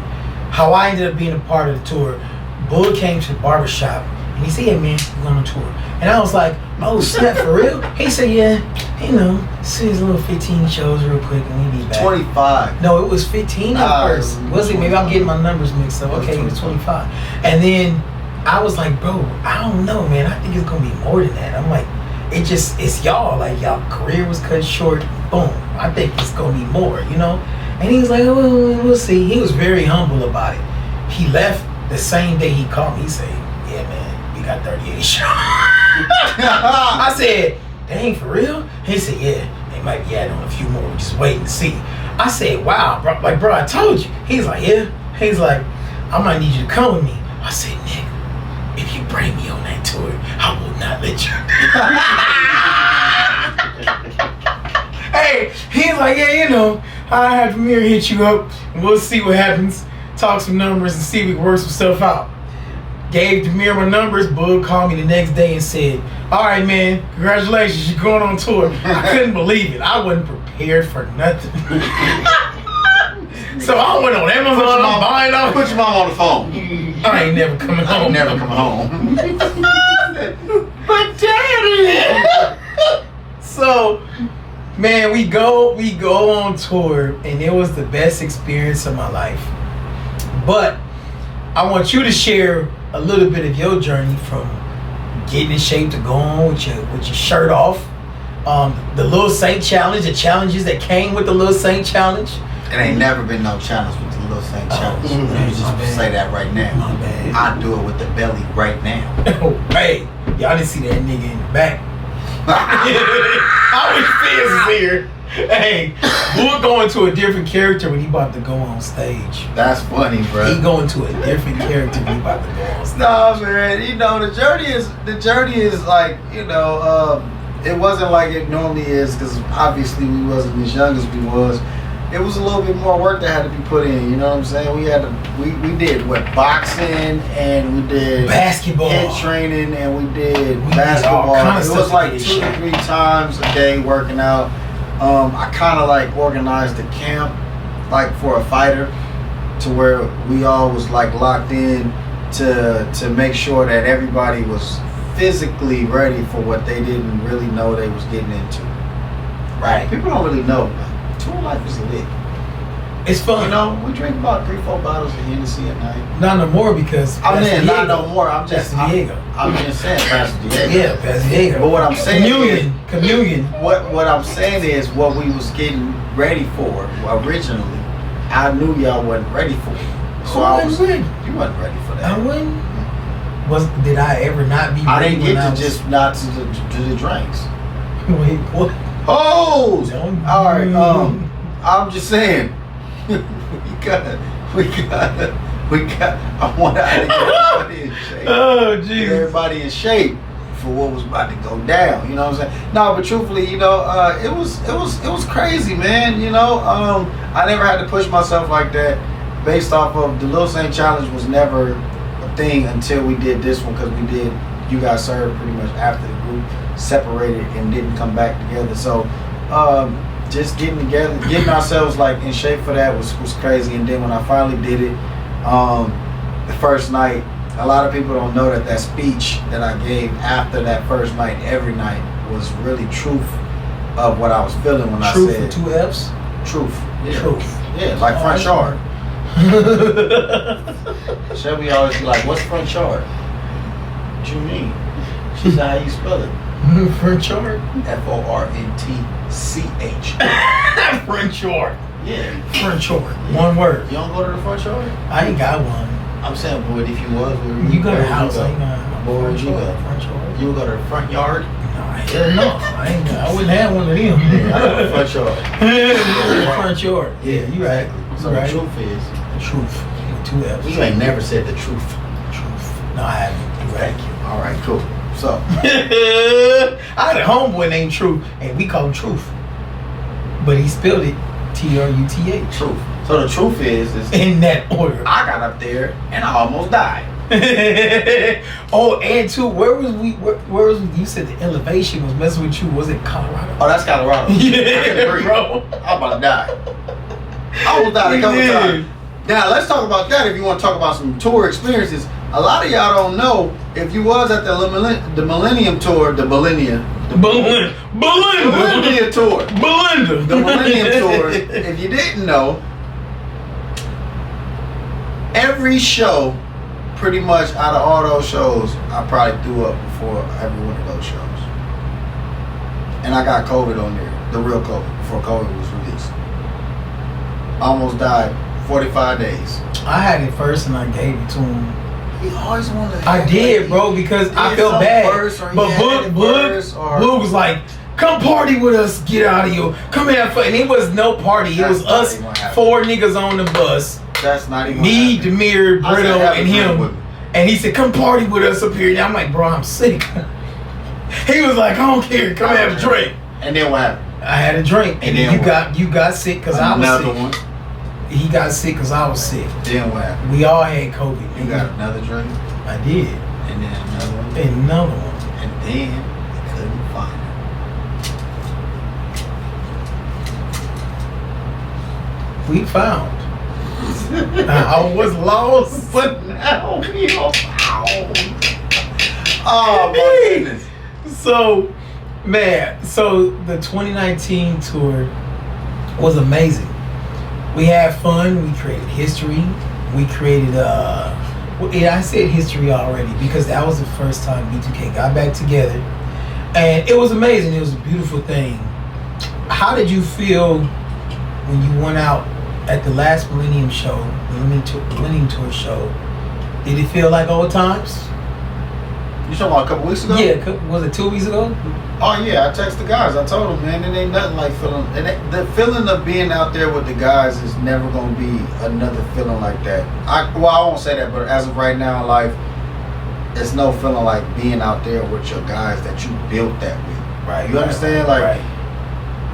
How I ended up being a part of the tour. Boog came to the barbershop and he said, "Hey man, we're going on tour." And I was like, "Oh snap, for real?" He said, "Yeah, you know, see his little 15 shows real quick and we be back." 25. No, it was 15 at first. Was it? Maybe I'm getting my numbers mixed up. Okay, it was 25. And then I was like, "Bro, I don't know, man. I think it's gonna be more than that." I'm like, it's y'all. Like, y'all career was cut short. Boom. I think it's gonna be more, you know? And he was like, "Oh, we'll see." He was very humble about it. He left the same day he called me. He said, "Yeah, man, we got 38 shows." I said, "Dang, for real?" He said, "Yeah, they might be adding on a few more. We're just waiting to see." I said, "Wow, bro, like, bro, I told you." He's like, "Yeah." He's like, "I might need you to come with me." I said, "Nick, if you bring me on that tour, I will not let you." Hey, he's like, "Yeah, you know, I have Amir hit you up and we'll see what happens. Talk some numbers and see if we can work some stuff out." Gave Demir my numbers. Boog called me the next day and said, "All right, man, congratulations, you're going on tour." I couldn't believe it. I wasn't prepared for nothing. So I went on Amazon, I'm buying off. Put your mom on the phone. I ain't never coming home. Never coming home. But daddy. So, man, we go on tour, and it was the best experience of my life. But I want you to share a little bit of your journey from getting in shape to go on with your shirt off. The Little Saint Challenge, the challenges that came with the Little Saint Challenge. It ain't never been no challenge with the Little Saint Challenge. I'm just say that right now. My bad. I do it with the belly right now. Hey, y'all didn't see that nigga in the back. I wish Fizz was here. Hey, we're going to a different character when he about to go on stage. That's funny, bro. He going to a different character when he about to go on stage. No, man. You know, the journey is like, you know, it wasn't like it normally is, because obviously we wasn't as young as we was. It was a little bit more work that had to be put in. You know what I'm saying? We did boxing, and we did basketball, head training, and we did basketball. It was like 2 to 3 times a day working out. I kind of like organized a camp, like for a fighter, to where we all was like locked in to make sure that everybody was physically ready for what they didn't really know they was getting into. Right? People don't really know. Tour life is lit. It's fun. You know, we drink about 3-4 bottles of Hennessy at night. Not no more, because I mean, not no more. I'm just saying Pastor Diego. Yeah, Pastor Diego. But what I'm saying communion. What I'm saying is what we was getting ready for originally. I knew y'all wasn't ready for it. So I was ready. You wasn't ready for that. I wasn't. Did I ever not be ready? I didn't get to just not to the drinks. Wait, what? Oh! Alright, I'm just saying. we got I want to get everybody in shape. Oh, jeez. Get everybody in shape for what was about to go down. You know what I'm saying? No, but truthfully, you know, it was crazy, man. You know, I never had to push myself like that. based off of the Lil Saint Challenge was never a thing until we did this one, because we did You Got Served pretty much after the group separated and didn't come back together. So just getting together, getting ourselves like in shape for that was crazy. And then when I finally did it, the first night, a lot of people don't know that speech that I gave after that first night, every night, was really truth of what I was feeling when Truth I said. Truth with 2 F's? Truth. Yeah. Truth. Yeah, like front yard. Shelby always be like, what's front yard? What you mean? She said, how you spell it? Front yard? F-O-R-N-T-C-H. Front yard. Yeah. Front yard. One word. You don't go to the front yard? I ain't got one. I'm saying, boy, if you was, You go to the house. Go? I ain't got Boy, front you yard. go. Front yard. You would go to the front yard? No, hell no. I wouldn't have one of them. Yeah, I know the front yard. Front yard. Yeah, you right. So You right. the truth is, The truth. With 2 F's. you ain't never said the truth. Truth. No, I haven't. You right. Thank you. All right, cool. So, I had a homeboy named Truth, and we call him Truth. But he spelled it Truth. truth. So the truth is In that order. I got up there and I almost died. Oh, and too, where was you said the elevation was messing with you? Was it Colorado? Oh, that's Colorado. I couldn't breathe. Bro. I'm about to die. I almost died a couple times. Now let's talk about that. If you want to talk about some tour experiences, a lot of y'all don't know, if you was at the Millennium Tour, the Millennia Belinda. Tour, Belinda. the Millennium Tour. If you didn't know, every show, pretty much out of all those shows, I probably threw up before every one of those shows. And I got COVID on there, the real COVID, before COVID was released. Almost died 45 days. I had it first and I gave it to him. He always wanted to I did, bro, because I felt bad. But Boog was like, come party with us, get out of here. Come have fun. And it was no party. It was us 4 niggas on the bus. That's not even me, Demir, I said, Brito, have a and drink him. with me. And he said, come party with us up here. And I'm like, bro, I'm sick. He was like, I don't care. Come have a drink. And then what happened? I had a drink. And then you got sick because I was sick. Another one. He got sick because I was sick. Then what happened? We all had COVID. You got another drink? I did. And then another one? And another one. And then we couldn't find it. We found. I was lost. But now we are found. Oh my goodness. So, man, the 2019 tour was amazing. We had fun. We created history. We created, I said history already because that was the first time B2K got back together. And it was amazing. It was a beautiful thing. How did you feel when you went out at the last Millennium show, the Millennium Tour show? Did it feel like old times? You talking about a couple weeks ago? Yeah, was it 2 weeks ago? Oh yeah, I texted the guys. I told them, man, it ain't nothing like feeling. And the feeling of being out there with the guys is never gonna be another feeling like that. I won't say that, but as of right now in life, it's no feeling like being out there with your guys that you built that with. Right. You understand? Like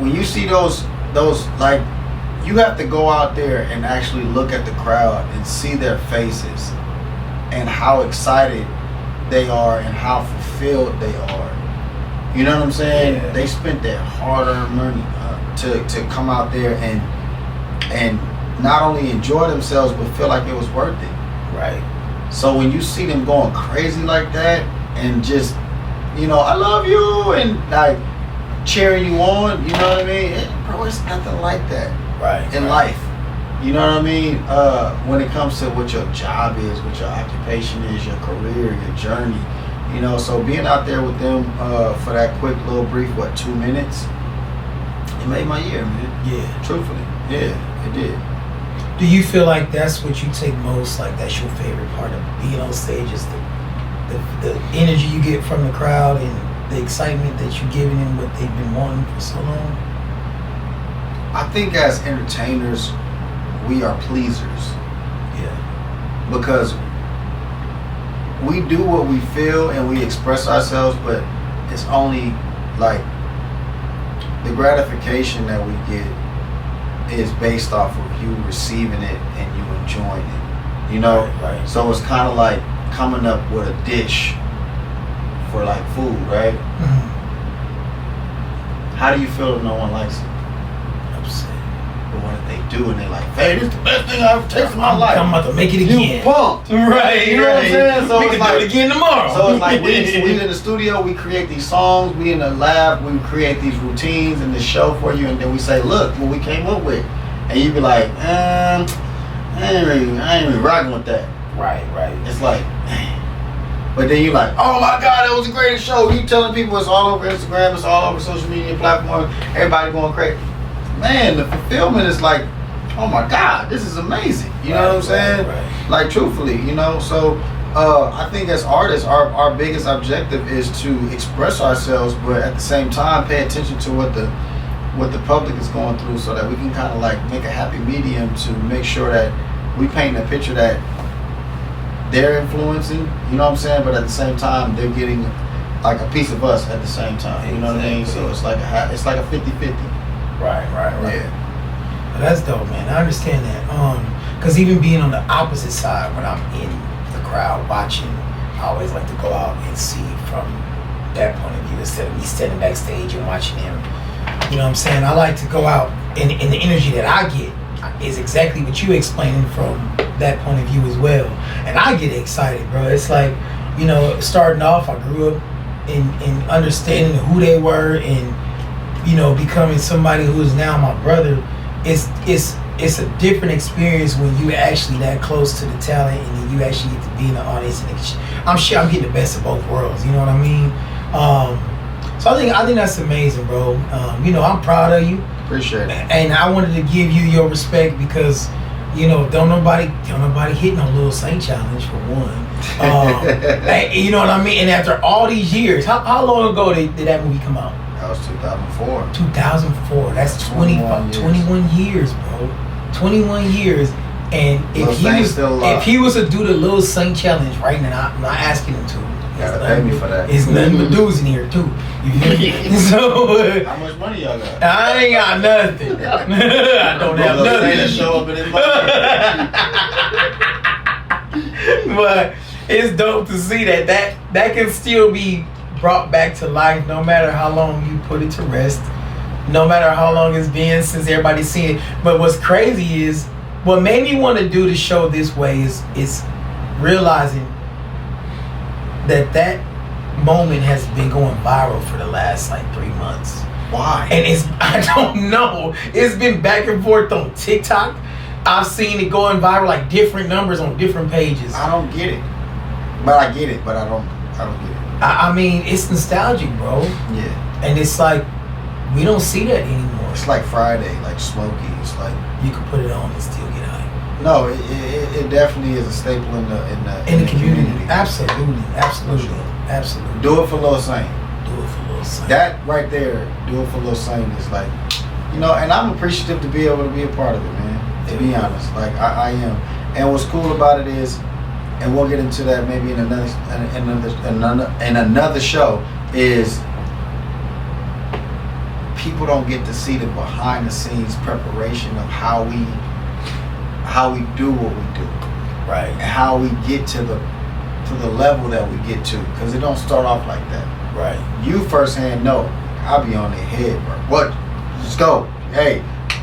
when you see those like, you have to go out there and actually look at the crowd and see their faces and how excited they are and how fulfilled they are. You know what I'm saying? Yeah. They spent their hard-earned money to come out there and not only enjoy themselves but feel like it was worth it. Right. So when you see them going crazy like that and just, you know, I love you and like cheering you on, you know what I mean? Bro, it's nothing like that. Right. In life. You know what I mean? When it comes to what your job is, what your occupation is, your career, your journey. You know, so being out there with them for that quick little brief, 2 minutes, it made my year, man. Yeah. Truthfully. Yeah, it did. Do you feel like that's what you take most, like that's your favorite part of being on stage, is the energy you get from the crowd and the excitement that you're giving them what they've been wanting for so long? I think as entertainers, we are pleasers. Yeah. Because we do what we feel and we express ourselves, but it's only like the gratification that we get is based off of you receiving it and you enjoying it. You know, Right. so it's kind of like coming up with a dish for like food, right? Mm-hmm. How do you feel if no one likes it? Upset. But what if they do and they're like, hey, this is the best thing I've tasted in my life. I'm about to make it You again. pumped. Right, You know what I'm saying? So we it's can like, do it again tomorrow. So it's like we in the studio, we create these songs, we in the lab, we create these routines and this show for you, and then we say, look what we came up with. And you be like, I ain't really rocking with that. Right. It's like, dang. But then you're like, oh my God, that was the greatest show. You telling people it's all over Instagram, it's all over social media platforms, everybody going crazy. Man, the fulfillment is like, oh my God, this is amazing. You know what I'm saying? Right. Like truthfully, you know. So I think as artists, our biggest objective is to express ourselves, but at the same time pay attention to what the public is going through, so that we can kind of like make a happy medium to make sure that we paint a picture that they're influencing, you know what I'm saying, but at the same time they're getting like a piece of us at the same time. You know what I mean? So it's like a 50-50. Right. Yeah. Well, that's dope, man. I understand that. Because even being on the opposite side, when I'm in the crowd watching, I always like to go out and see from that point of view instead of me standing backstage and watching him. You know what I'm saying? I like to go out, and the energy that I get is exactly what you explaining from that point of view as well. And I get excited, bro. It's like, you know, starting off, I grew up in understanding who they were, and, you know, becoming somebody who is now my brother. It's a different experience when you actually that close to the talent, and then you actually get to be in the audience, and I'm sure I'm getting the best of both worlds. You know what I mean? So I think that's amazing, bro. You know, I'm proud of you. Appreciate it. And I wanted to give you your respect because, you know, don't nobody hit no Little Saint challenge for one. You know what I mean? And after all these years, how long ago did that movie come out? That was 2004. 2004. That's 21 years, bro. 21 years. And if he was to do the Little Saint challenge right now, I'm not asking him to. Gotta pay me for that. It's nothing but dudes in here too. You hear me? So how much money y'all got? I ain't got nothing. I don't have nothing. Show up in his But it's dope to see that can still be brought back to life, no matter how long you put it to rest, no matter how long it's been since everybody's seen it. But what's crazy is what made me want to do the show this way is realizing that moment has been going viral for the last like 3 months. Why? And I don't know. It's been back and forth on TikTok. I've seen it going viral, like different numbers on different pages. I don't get it. But I get it, but I don't get it. I mean, it's nostalgic, bro. Yeah. And it's like, we don't see that anymore. It's like Friday, like Smokey. It's like you can put it on and still get high. No, it definitely is a staple in the community. Absolutely. Do it for Lil Saint. Do it for Lil Saint. That right there, do it for Lil Saint is like, you know, and I'm appreciative to be able to be a part of it, man. To be honest, like I am. And what's cool about it is, and we'll get into that maybe in another show, is people don't get to see the behind the scenes preparation of how we do what we do, right? And how we get to the level that we get to, because it don't start off like that, right? You firsthand know, I'll be on their head, bro. What? Let's go. Hey,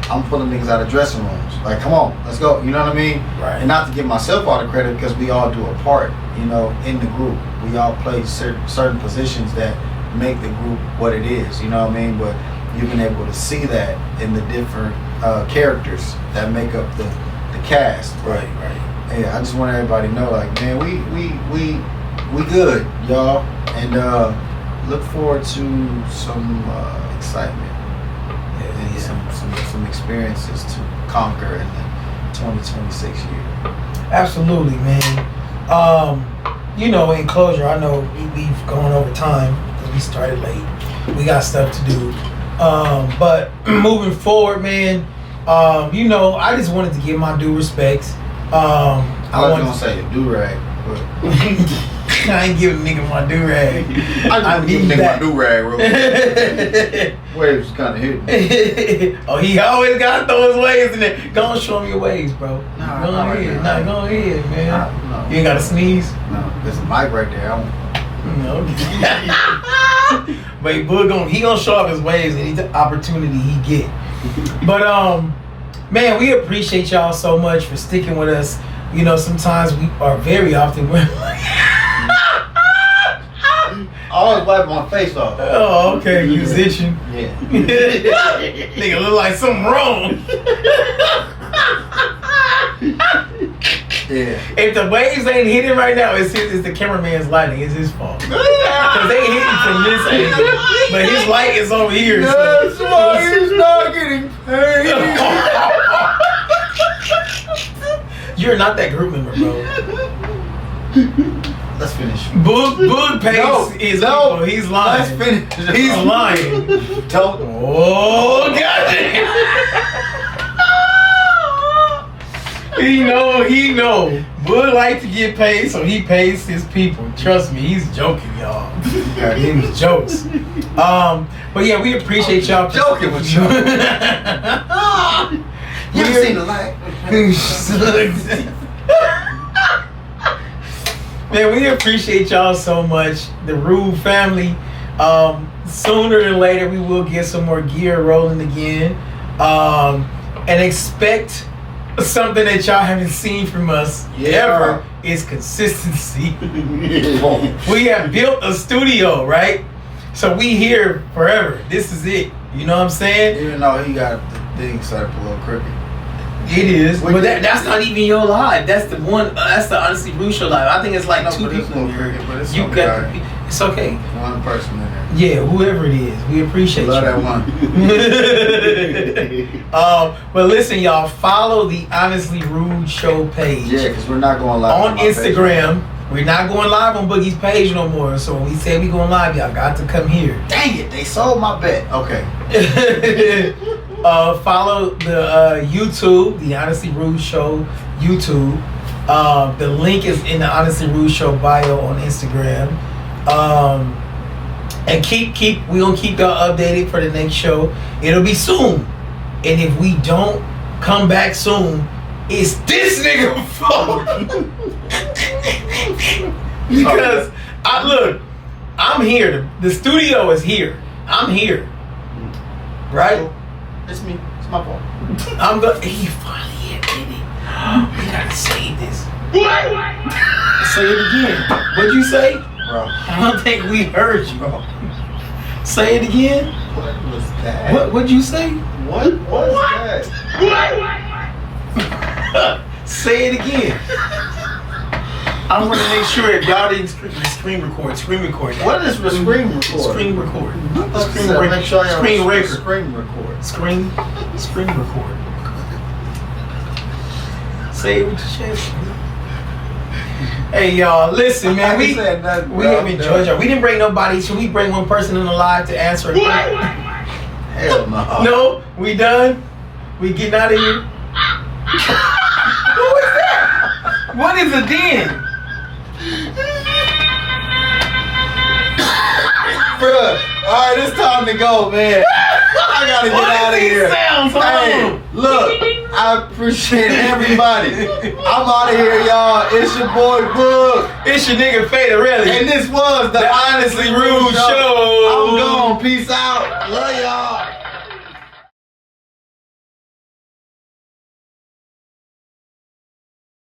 I'm pulling niggas out of dressing rooms. Like, come on, let's go. You know what I mean? Right. And not to give myself all the credit, because we all do a part, you know, in the group. We all play certain positions that make the group what it is. You know what I mean? But you've been able to see that in the different characters that make up the cast. Right. Yeah, I just want everybody to know, like, man, we good, y'all, and look forward to some excitement and some experiences to conquer in the 2026 year. Absolutely, man. You know, in closure, I know we've gone over time because we started late. We got stuff to do, but moving forward, man. You know, I just wanted to give my due respects. I was gonna say a do-rag, but I ain't giving nigga my do-rag. I need need my that. do-rag real quick. Waves kind of hitting. Oh, he always gotta throw his waves in there. Go on, show him your waves, bro. Nah, go not right ahead. now. Go ahead, man. Nah, no. You ain't gotta sneeze. No, there's a mic right there. No. But he gonna show off his waves any opportunity he get. But man, we appreciate y'all so much for sticking with us. You know, sometimes we are very often we're I always wipe my face off. oh, okay, musician. Yeah. Nigga look like something wrong. Yeah. If the waves ain't hitting right now, it's the cameraman's lighting. It's his fault. Cause they hitting from this angle, but his light is over here. That's why he's not getting paid. You're not that group member, bro. Let's finish. Boog pays his people. He's lying. Let's finish. He's lying. Don't. Oh, goddamn. He know. Boog like to get paid, so he pays his people. Trust me, he's joking, y'all. It was jokes. But yeah, we appreciate y'all. Joking with you. You ever seen the light? Man, we appreciate y'all so much. The Rude family. Sooner than later, we will get some more gear rolling again. And expect something that y'all haven't seen from us ever is consistency. We have built a studio, right? So we here forever. This is it. You know what I'm saying? Even though he got the thing set up a little crooked. It is, but that's not even your live. That's the one. That's the Honestly Rude Show live. I think it's like two people in here. But You got. It's okay. One person in there. Yeah, whoever it is, we appreciate Love you. that one. But listen, y'all, follow the Honestly Rude Show page. Yeah, because we're not going live on Instagram. We're not going live on Boogie's page no more. So when we say we going live, y'all got to come here. Dang it, they sold my bet. Okay. Follow the YouTube, the Honestly Rude Show YouTube. The link is in the Honestly Rude Show bio on Instagram. And we gonna keep y'all updated for the next show. It'll be soon. And if we don't come back soon, it's this nigga fault. Because I'm here. The studio is here. I'm here. Right? It's me. It's my fault. I'm the. He finally admitted it. We gotta say this. Say it again. What'd you say? Bro. I don't think we heard you. Bro. Say it again. What was that? What'd you say? What was that? Say it again. I want to make sure if y'all didn't screen record that. What is the screen record? Screen record. Make sure y'all Screen record. Screen record. Screen record. Say it with your chest. Hey y'all, listen, man. We have enjoyed y'all. We didn't bring nobody. Should we bring one person in the live to answer a question? Hell no. No, we done. We getting out of here. Who is that? What is a den? Bruh, alright, it's time to go, man. I gotta get out of here. Hey, look, I appreciate everybody. I'm out of here, y'all. It's your boy Boog. It's your nigga Fader, really. And this was the Honestly Rude Show. I'm gone. Peace out. Love y'all.